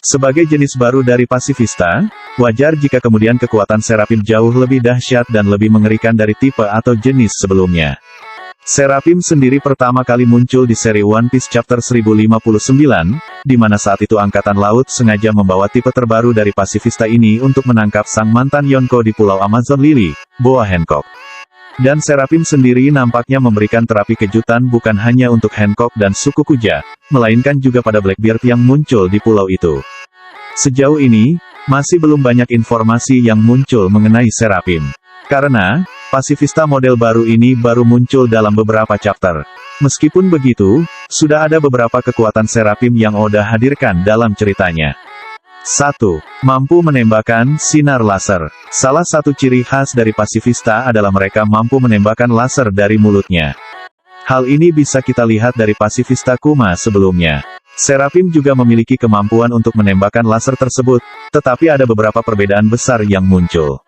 Sebagai jenis baru dari pasifista, wajar jika kemudian kekuatan Seraphim jauh lebih dahsyat dan lebih mengerikan dari tipe atau jenis sebelumnya. Seraphim sendiri pertama kali muncul di seri One Piece Chapter 1059, di mana saat itu Angkatan Laut sengaja membawa tipe terbaru dari pasifista ini untuk menangkap sang mantan Yonko di Pulau Amazon Lily, Boa Hancock. Dan Seraphim sendiri nampaknya memberikan terapi kejutan bukan hanya untuk Hancock dan suku Kuja, melainkan juga pada Blackbeard yang muncul di pulau itu. Sejauh ini, masih belum banyak informasi yang muncul mengenai Seraphim. Karena, pasifista model baru ini baru muncul dalam beberapa chapter. Meskipun begitu, sudah ada beberapa kekuatan Seraphim yang Oda hadirkan dalam ceritanya. 1. Mampu menembakkan sinar laser. Salah satu ciri khas dari pasifista adalah mereka mampu menembakkan laser dari mulutnya. Hal ini bisa kita lihat dari pasifista Kuma sebelumnya. Seraphim juga memiliki kemampuan untuk menembakkan laser tersebut, tetapi ada beberapa perbedaan besar yang muncul.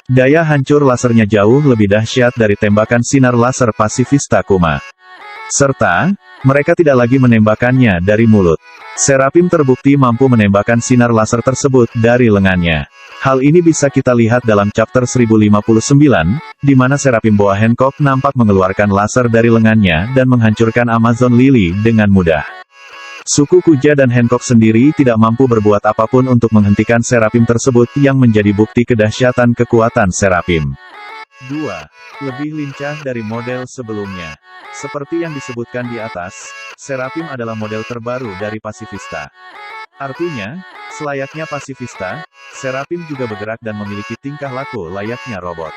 Daya hancur lasernya jauh lebih dahsyat dari tembakan sinar laser pasifista Kuma. Serta, mereka tidak lagi menembakkannya dari mulut. Seraphim terbukti mampu menembakkan sinar laser tersebut dari lengannya. Hal ini bisa kita lihat dalam chapter 1059, di mana Seraphim Boa Hancock nampak mengeluarkan laser dari lengannya dan menghancurkan Amazon Lily dengan mudah. Suku Kuja dan Hancock sendiri tidak mampu berbuat apapun untuk menghentikan Seraphim tersebut yang menjadi bukti kedahsyatan kekuatan Seraphim. 2. Lebih lincah dari model sebelumnya. Seperti yang disebutkan di atas, Seraphim adalah model terbaru dari pasifista. Artinya, selayaknya pasifista, Seraphim juga bergerak dan memiliki tingkah laku layaknya robot.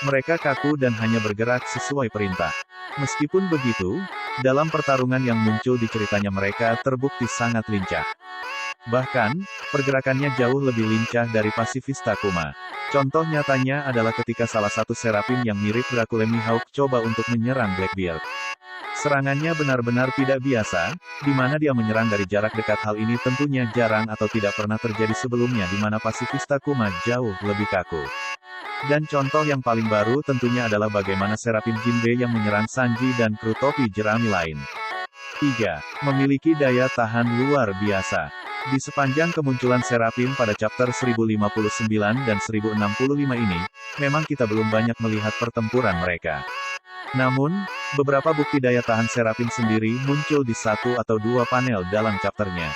Mereka kaku dan hanya bergerak sesuai perintah. Meskipun begitu, dalam pertarungan yang muncul di ceritanya mereka terbukti sangat lincah. Bahkan, pergerakannya jauh lebih lincah dari pasifista Kuma. Contoh nyatanya adalah ketika salah satu Seraphim yang mirip Dracula Mihawk coba untuk menyerang Blackbeard. Serangannya benar-benar tidak biasa, di mana dia menyerang dari jarak dekat. Hal ini tentunya jarang atau tidak pernah terjadi sebelumnya di mana pasifista Kuma jauh lebih kaku. Dan contoh yang paling baru tentunya adalah bagaimana Seraphim Jinbe yang menyerang Sanji dan kru topi jerami lain. 3. Memiliki daya tahan luar biasa. Di sepanjang kemunculan Seraphim pada chapter 1059 dan 1065 ini, memang kita belum banyak melihat pertempuran mereka. Namun, beberapa bukti daya tahan Seraphim sendiri muncul di satu atau dua panel dalam chapternya.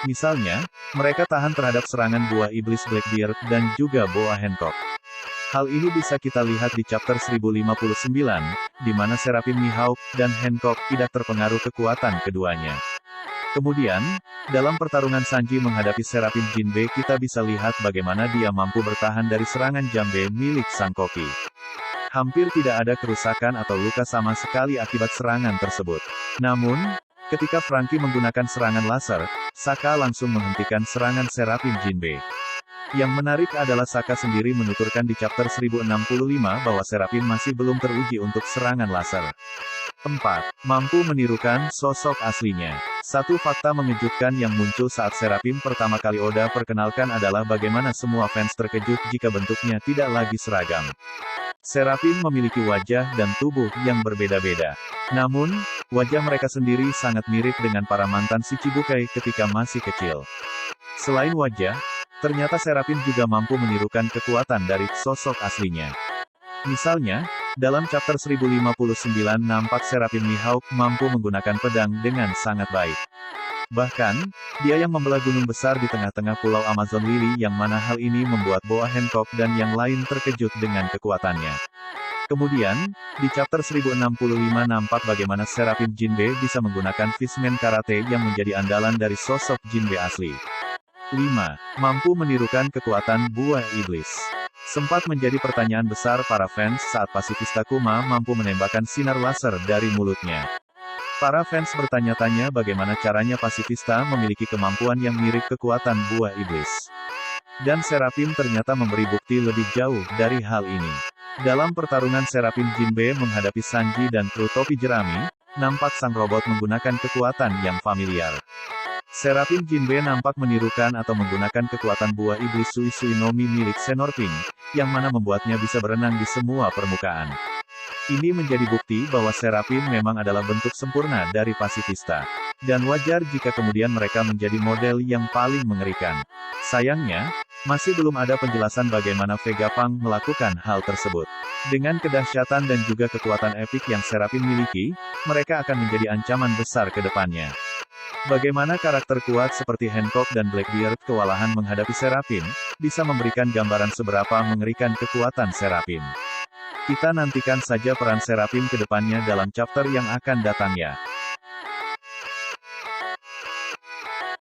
Misalnya, mereka tahan terhadap serangan buah iblis Blackbeard dan juga Boa Hancock. Hal ini bisa kita lihat di chapter 1059, di mana Seraphim Mihawk dan Hancock tidak terpengaruh kekuatan keduanya. Kemudian, dalam pertarungan Sanji menghadapi Seraphim Jinbe kita bisa lihat bagaimana dia mampu bertahan dari serangan jambe milik Sang Koki. Hampir tidak ada kerusakan atau luka sama sekali akibat serangan tersebut. Namun, ketika Franky menggunakan serangan laser, Saka langsung menghentikan serangan Seraphim Jinbe. Yang menarik adalah Saka sendiri menuturkan di chapter 1065 bahwa Seraphim masih belum teruji untuk serangan laser. 4. Mampu menirukan sosok aslinya. Satu fakta mengejutkan yang muncul saat Seraphim pertama kali Oda perkenalkan adalah bagaimana semua fans terkejut jika bentuknya tidak lagi seragam. Seraphim memiliki wajah dan tubuh yang berbeda-beda. Namun, wajah mereka sendiri sangat mirip dengan para mantan Shichibukai ketika masih kecil. Selain wajah, ternyata Seraphim juga mampu menirukan kekuatan dari sosok aslinya. Misalnya, dalam chapter 1059 nampak Seraphim Mihawk mampu menggunakan pedang dengan sangat baik. Bahkan, dia yang membelah gunung besar di tengah-tengah pulau Amazon Lily yang mana hal ini membuat Boa Hancock dan yang lain terkejut dengan kekuatannya. Kemudian, di chapter 1065 nampak bagaimana Seraphim Jinbe bisa menggunakan Fishman Karate yang menjadi andalan dari sosok Jinbe asli. 5. Mampu menirukan kekuatan buah iblis. Sempat menjadi pertanyaan besar para fans saat pasifista Kuma mampu menembakkan sinar laser dari mulutnya. Para fans bertanya-tanya bagaimana caranya pasifista memiliki kemampuan yang mirip kekuatan buah iblis. Dan Seraphim ternyata memberi bukti lebih jauh dari hal ini. Dalam pertarungan Seraphim Jinbe menghadapi Sanji dan kru topi jerami, nampak sang robot menggunakan kekuatan yang familiar. Seraphim Jinbe nampak menirukan atau menggunakan kekuatan buah iblis Sui Sui no Mi milik Senor Pink, yang mana membuatnya bisa berenang di semua permukaan. Ini menjadi bukti bahwa Seraphim memang adalah bentuk sempurna dari pasifista. Dan wajar jika kemudian mereka menjadi model yang paling mengerikan. Sayangnya, masih belum ada penjelasan bagaimana Vegapunk melakukan hal tersebut. Dengan kedahsyatan dan juga kekuatan epik yang Seraphim miliki, mereka akan menjadi ancaman besar ke depannya. Bagaimana karakter kuat seperti Hancock dan Blackbeard kewalahan menghadapi Seraphim, bisa memberikan gambaran seberapa mengerikan kekuatan Seraphim. Kita nantikan saja peran Seraphim ke depannya dalam chapter yang akan datang ya.